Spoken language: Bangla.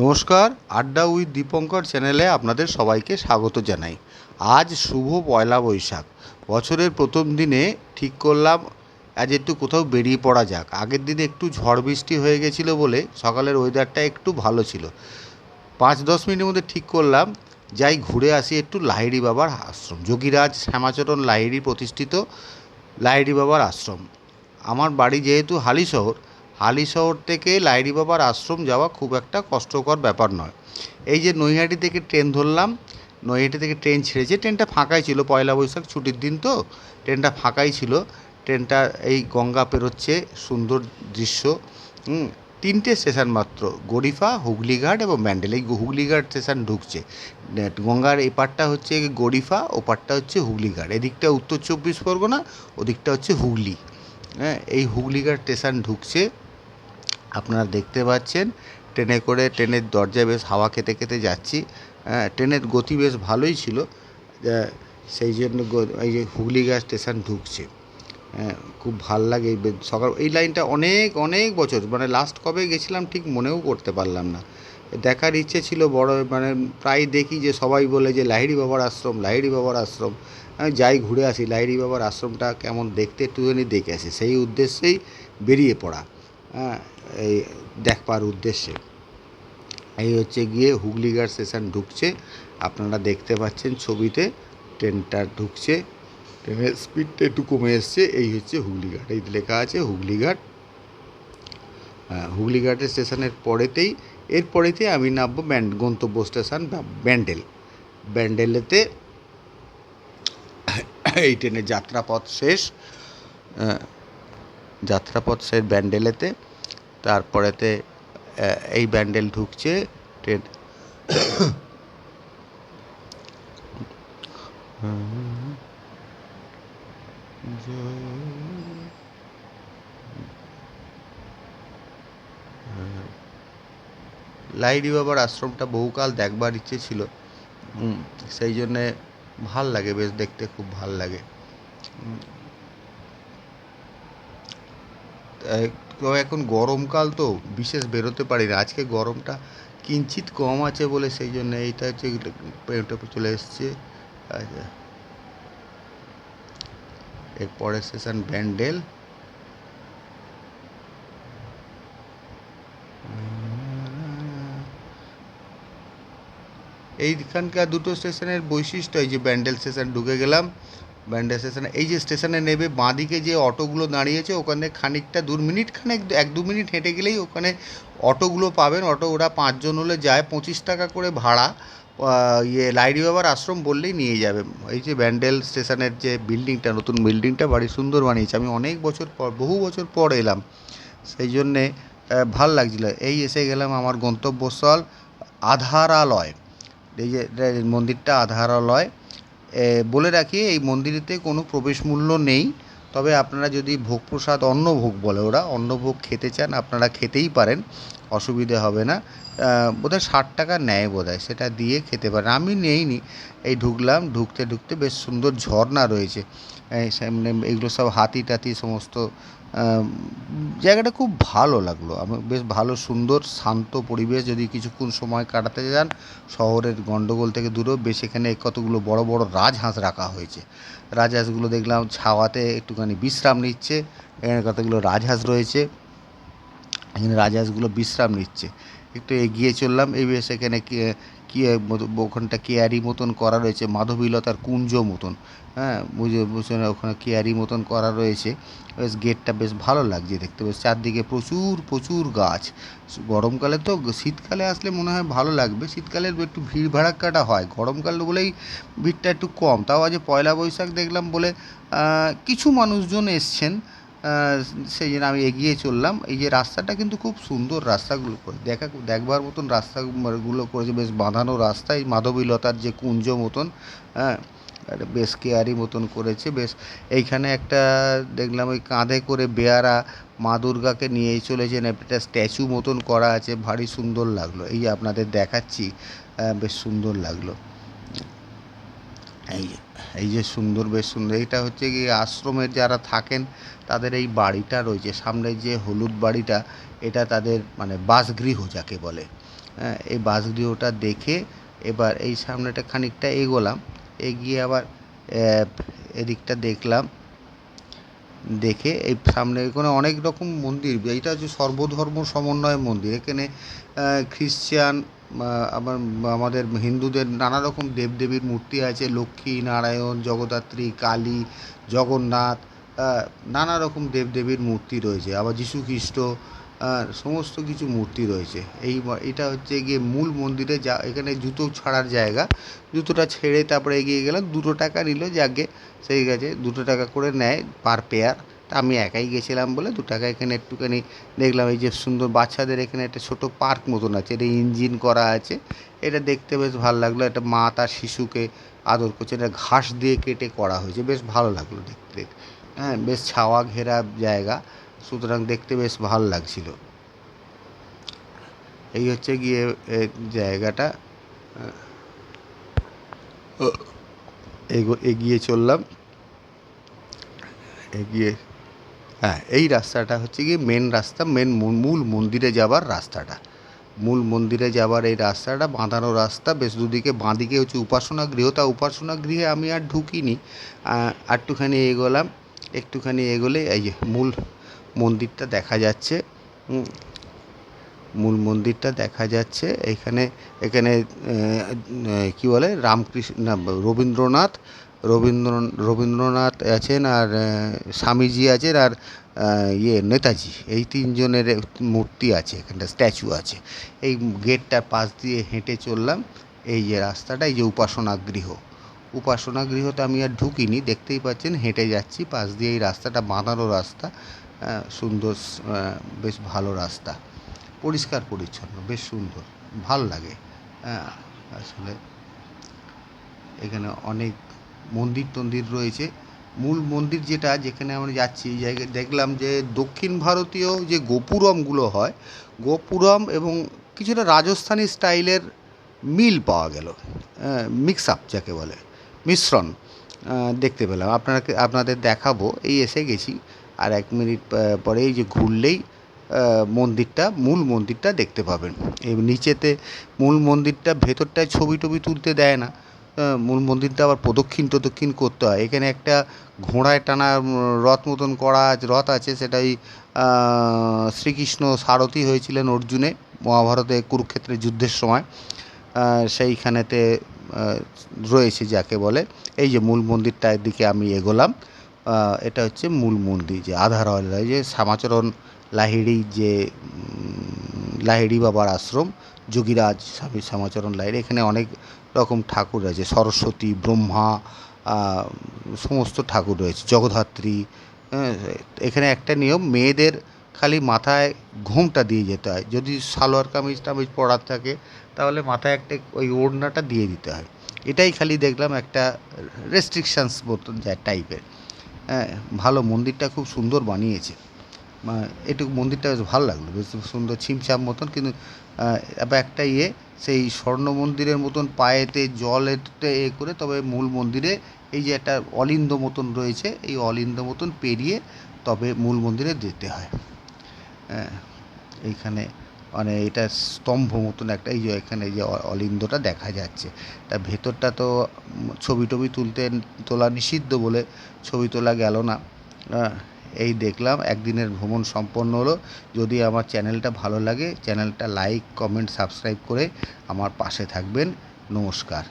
নমস্কার, আড্ডা উইথ দীপঙ্কর চ্যানেলে আপনাদের সবাইকে স্বাগত জানাই। আজ শুভ পয়লা বৈশাখ। বছরের প্রথম দিনে ঠিক করলাম আজ একটু কোথাও বেরিয়ে পড়া যাক। আগের দিনে একটু ঝড় বৃষ্টি হয়ে গেছিলো বলে সকালের ওয়েদারটা একটু ভালো ছিল। 5-10 মিনিটের মধ্যে ঠিক করলাম যাই ঘুরে আসি একটু লাহিড়ী বাবার আশ্রম, যোগীরাজ শ্যামাচরণ লাহিড়ী প্রতিষ্ঠিত লাহিড়ী বাবার আশ্রম। আমার বাড়ি যেহেতু হালিশহর থেকে লাহিড়ী বাবার আশ্রম যাওয়া খুব একটা কষ্টকর ব্যাপার নয়। এই যে নৈহাটি থেকে ট্রেন ধরলাম, নৈহাটি থেকে ট্রেন ছেড়েছে, ট্রেনটা ফাঁকাই ছিল, পয়লা বৈশাখ ছুটির দিন তো ট্রেনটা ফাঁকাই ছিল। ট্রেনটা এই গঙ্গা পেরোচ্ছে, সুন্দর দৃশ্য। 3টে স্টেশন মাত্র, গড়িফা, হুগলিঘাট এবং ব্যান্ডেল। এই হুগলিঘাট স্টেশন ঢুকছে, গঙ্গার এপারটা হচ্ছে গড়িফা, ওপারটা হচ্ছে হুগলিঘাট। এদিকটা উত্তর 24 পরগনা, ওদিকটা হচ্ছে হুগলি। হ্যাঁ, এই হুগলিঘাট স্টেশন ঢুকছে, আপনারা দেখতে পাচ্ছেন। ট্রেনে করে ট্রেনের দরজায় বেশ হাওয়া খেতে খেতে যাচ্ছি। ট্রেনের গতি বেশ ভালোই ছিল, সেই জন্য এই যে হুগলিঘাট স্টেশন ঢুকছে। খুব ভাল লাগে সকাল এই লাইনটা। অনেক অনেক বছর, মানে লাস্ট কবে গেছিলাম ঠিক মনেও করতে পারলাম না। দেখার ইচ্ছে ছিল বড়, মানে প্রায় দেখি যে সবাই বলে যে লাহিড়ী বাবার আশ্রম, লাহিড়ী বাবার আশ্রম। আমি যাই ঘুরে আসি, লাহিড়ী বাবার আশ্রমটা কেমন দেখতে একটুখানি দেখে আসি, সেই উদ্দেশ্যেই বেরিয়ে পড়া। এই দেখবার উদ্দেশ্যে। এই হচ্ছে গিয়ে হুগলিঘাট স্টেশন ঢুকছে, আপনারা দেখতে পাচ্ছেন ছবিতে। ট্রেনটা ঢুকছে, ট্রেনের স্পিডটা একটু কমে এসছে। এই হচ্ছে হুগলিঘাট, এই লেখা আছে হুগলিঘাট। হুগলিঘাটের স্টেশনের এরপরেতেই আমি নামবো গন্তব্য স্টেশন ব্যান্ডেলেতে। এই ট্রেনের যাত্রাপথ শেষ ব্যান্ডেলেতে। তারপরেতে এই ব্যান্ডেল ঢুকছে ট্রেন। লাহিড়ী বাবার আশ্রমটা বহুকাল দেখবার ইচ্ছে ছিল, সেই জন্যে ভাল লাগে, বেশ দেখতে খুব ভাল লাগে। এখন গরমকাল তো বিশেষ বেরোতে পারি না, আজকে গরমটা কিঞ্চিত কম আছে বলে সেই জন্য এইটা হচ্ছে চলে এসছে। আচ্ছা, এরপরের স্টেশন ব্যান্ডেল। এইখানকার দুটো স্টেশনের বৈশিষ্ট্য, এই যে ব্যান্ডেল স্টেশন ঢুকে গেলাম, ব্যান্ডেল স্টেশনে এই যে স্টেশনে নেবে বাঁদিকে যে অটোগুলো দাঁড়িয়েছে ওখানে খানিকটা 1-2 মিনিট হেঁটে গেলেই ওখানে অটোগুলো পাবেন। ওরা 5 জন হলে যায়, 25 টাকা করে ভাড়া। লাহিড়ী বাবার আশ্রম বললেই নিয়ে যাবে। এই যে ব্যান্ডেল স্টেশনের যে বিল্ডিংটা, নতুন বিল্ডিংটা বাড়ি সুন্দর বানিয়েছে। আমি বহু বছর পর এলাম, সেই জন্যে ভাল লাগছিলো। এই এসে গেলাম আমার গন্তব্যস্থল আধারালয়। এই যে মন্দিরটা আধারালয়। বলে রাখি, এই মন্দিরেতে কোনো প্রবেশ মূল্য নেই, তবে আপনারা যদি ভোগ প্রসাদ, অন্নভোগ বলে ওরা, অন্নভোগ খেতে চান আপনারা খেতেই পারেন, অসুবিধে হবে না। বোধহয় 60 টাকা নেয় বোধহয়, সেটা দিয়ে খেতে পারেন। আমি নেইনি। এই ঢুকলাম, ঢুকতে বেশ সুন্দর ঝর্ণা রয়েছে, সামনে এগুলো সব হাতি টাতি সমস্ত। জায়গাটা খুব ভালো লাগলো আমার, বেশ ভালো সুন্দর শান্ত পরিবেশ। যদি কিছুক্ষণ সময় কাটাতে যান শহরের গণ্ডগোল থেকে দূরেও, বেশ এখানে কতগুলো বড় বড় রাজহাঁস রাখা হয়েছে। রাজহাঁসগুলো দেখলাম ছাওয়াতে একটুখানি বিশ্রাম নিচ্ছে। এখানে কতগুলো রাজহাঁস রয়েছে, এখানে রাজহাঁসগুলো বিশ্রাম নিচ্ছে। একটু এগিয়ে চললাম, এই বেশ এখানে ওখানটা কেয়ারি মতন করা রয়েছে, মাধবীলতার কুঞ্জ মতন। হ্যাঁ, বুঝে ওখানে কেয়ারি মতন করা রয়েছে। বেশ গেটটা বেশ ভালো লাগছে দেখতে, বেশ চারদিকে প্রচুর প্রচুর গাছ। গরমকালে তো, শীতকালে আসলে মনে হয় ভালো লাগবে, শীতকালে একটু ভিড় ভাড়াক্কাটা হয়, গরমকাল বলেই ভিড়টা একটু কম। তাও আজ পয়লা বৈশাখ দেখলাম বলে কিছু মানুষজন এসছেন, সেই জন্য আমি এগিয়ে চললাম। এই যে রাস্তাটা কিন্তু খুব সুন্দর, রাস্তাগুলো দেখবার মতন রাস্তাগুলো করেছে, বেশ বাঁধানো রাস্তা। এই মাধবীলতার যে কুঞ্জ মতন, হ্যাঁ, বেশ কেয়ারি মতন করেছে বেশ। এইখানে একটা দেখলাম ওই কাঁধে করে বেয়ারা মা দুর্গাকে নিয়েই চলেছেন, একটা স্ট্যাচু মতন করা আছে, ভারী সুন্দর লাগলো। এই আপনাদের দেখাচ্ছি, বেশ সুন্দর লাগলো। এই যে এই যে সুন্দর, বেশ সুন্দর। এটা হচ্ছে গিয়ে আশ্রমের যারা থাকেন তাদের এই বাড়িটা রয়েছে সামনে, যে হলুদ বাড়িটা, এটা তাদের মানে বাসগৃহ যাকে বলে। হ্যাঁ, এই বাসগৃহটা দেখে এবার এই সামনেটা খানিকটা এগোলাম, এগিয়ে আবার এদিকটা দেখলাম, দেখে এই সামনে এখানে অনেক রকম মন্দির। এইটা হচ্ছে সর্বধর্ম সমন্বয় মন্দির। এখানে খ্রিশ্চান, আবার আমাদের হিন্দুদের নানা রকম দেবদেবীর মূর্তি আছে, লক্ষ্মী, নারায়ণ, জগদ্ধাত্রী, কালী, জগন্নাথ, নানা রকম দেবদেবীর মূর্তি রয়েছে। আবার যীশু খ্রিস্ট, সমস্ত কিছু মূর্তি রয়েছে। এটা হচ্ছে গিয়ে মূল মন্দিরে যা। এখানে জুতো ছাড়ার জায়গা, জুতোটা ছেড়ে তারপরে এগিয়ে গেলাম। 2 টাকা নিল, যাকে সেই গেছে 2 টাকা করে নেয় পার পেয়ার। তা আমি একাই গেছিলাম বলে 2 টাকা। এখানে একটুখানি দেখলাম এই যে সুন্দর বাচ্চাদের এখানে একটা ছোট পার্ক মতন আছে, এটা ইঞ্জিন করা আছে, এটা দেখতে বেশ ভালো লাগলো। একটা মা তার শিশুকে আদর করছে, এটা ঘাস দিয়ে কেটে করা হয়েছে, বেশ ভালো লাগলো দেখতে। হ্যাঁ, বেশ ছাওয়া ঘেরা জায়গা, সুতরাং দেখতে বেশ ভালো লাগছিল। এই হচ্ছে গিয়ে জায়গাটা। এগিয়ে চললাম, এগিয়ে, হ্যাঁ, এই রাস্তাটা হচ্ছে গিয়ে মেন রাস্তা, মূল মন্দিরে যাবার রাস্তাটা। মূল মন্দিরে যাবার এই রাস্তাটা বাঁধানো রাস্তা, বেশ দুদিকে। বাঁদিকে হচ্ছে উপাসনা গৃহ। তা উপাসনা গৃহে আমি আর ঢুকিনি, একটুখানি এগোলাম। একটুখানি এগোলে এই যে মূল মন্দিরটা দেখা যাচ্ছে। মূল মন্দিরটা দেখা যাচ্ছে। এখানে এখানে কী বলে, রামকৃষ্ণ না, রবীন্দ্রনাথ আছেন, আর স্বামীজি আছেন, আর নেতাজি, এই 3 জনের মূর্তি আছে এখানটা, স্ট্যাচু আছে। এই গেটটার পাশ দিয়ে হেঁটে চললাম। এই যে রাস্তাটা, এই যে উপাসনা গৃহতে আমি আর ঢুকিনি, দেখতেই পাচ্ছেন, হেঁটে যাচ্ছি পাশ দিয়ে। এই রাস্তাটা বাঁধানো রাস্তা, সুন্দর, বেশ ভালো রাস্তা, পরিষ্কার পরিচ্ছন্ন, বেশ সুন্দর, ভালো লাগে। আসলে এখানে অনেক মন্দির রয়েছে। মূল মন্দির যেখানে আমরা যাচ্ছি, এই জায়গায় দেখলাম যে দক্ষিণ ভারতীয় যে গোপুরমগুলো হয়, গোপুরম এবং কিছুটা রাজস্থানি স্টাইলের মিল পাওয়া গেল, মিক্স আপ যাকে বলে, মিশ্রণ দেখতে পেলাম। আপনাদের দেখাবো, এই এসে গেছি। আর 1 মিনিট পরে এই যে ঘুরলেই মূল মন্দিরটা দেখতে পাবেন। এই নিচেতে মূল মন্দিরটা, ভেতরটায় ছবি টবি তুলতে দেয় না। মূল মন্দিরটা আবার প্রদক্ষিণ করতে হয়। এখানে একটা ঘোড়ায় টানা রথ মতন করা আছে, রথ আছে, সেটাই শ্রীকৃষ্ণ সারথি হয়েছিলেন অর্জুনে, মহাভারতে কুরুক্ষেত্রের যুদ্ধের সময়। সেইখানেতে রয়েছে যাকে বলে। এই যে মূল মন্দিরটার দিকে আমি এগোলাম। এটা হচ্ছে মূল মন্দির, যে আধার হয়, যে শ্যামাচরণ লাহিড়ি, যে লাহিড়ি বাবার আশ্রম, যোগীরাজ স্বামী শ্যামাচরণ লাহিড়ি। এখানে অনেক রকম ঠাকুর আছে, সরস্বতী, ব্রহ্মা, সমস্ত ঠাকুর রয়েছে, জগদ্ধাত্রী। এখানে একটা নিয়ম, মেয়েদের খালি মাথায় ঘোমটা দিয়ে যেতে হয়। যদি সালোয়ার কামিজ টামিজ পরার থাকে তাহলে মাথায় একটা ওই ওড়নাটা দিয়ে দিতে হয়। এটাই খালি দেখলাম একটা রেস্ট্রিকশানস মতন যা টাইপের। হ্যাঁ, ভালো, মন্দিরটা খুব সুন্দর বানিয়েছে। এটুকু মন্দিরটা বেশ ভালো লাগলো, বেশ সুন্দর ছিমছাম মতন। কিন্তু আবার একটা সেই স্বর্ণ মন্দিরের মতন পায়েতে জলেতে করে, তবে মূল মন্দিরে এই যে একটা অলিন্দ মতন রয়েছে, এই অলিন্দ মতন পেরিয়ে তবে মূল মন্দিরে যেতে হয়। এইখানে মানে এটা স্তম্ভ মতন একটা, এই যে এখানে এই যে অলিন্দটা দেখা যাচ্ছে। তা ভেতরটা তো ছবি টবি তোলা নিষিদ্ধ বলে ছবি তোলা গেল না। এই দেখলাম, একদিনের ভ্রমণ সম্পন্ন হলো। যদি আমার চ্যানেলটা ভালো লাগে, চ্যানেলটা লাইক, কমেন্ট, সাবস্ক্রাইব করে আমার পাশে থাকবেন। নমস্কার।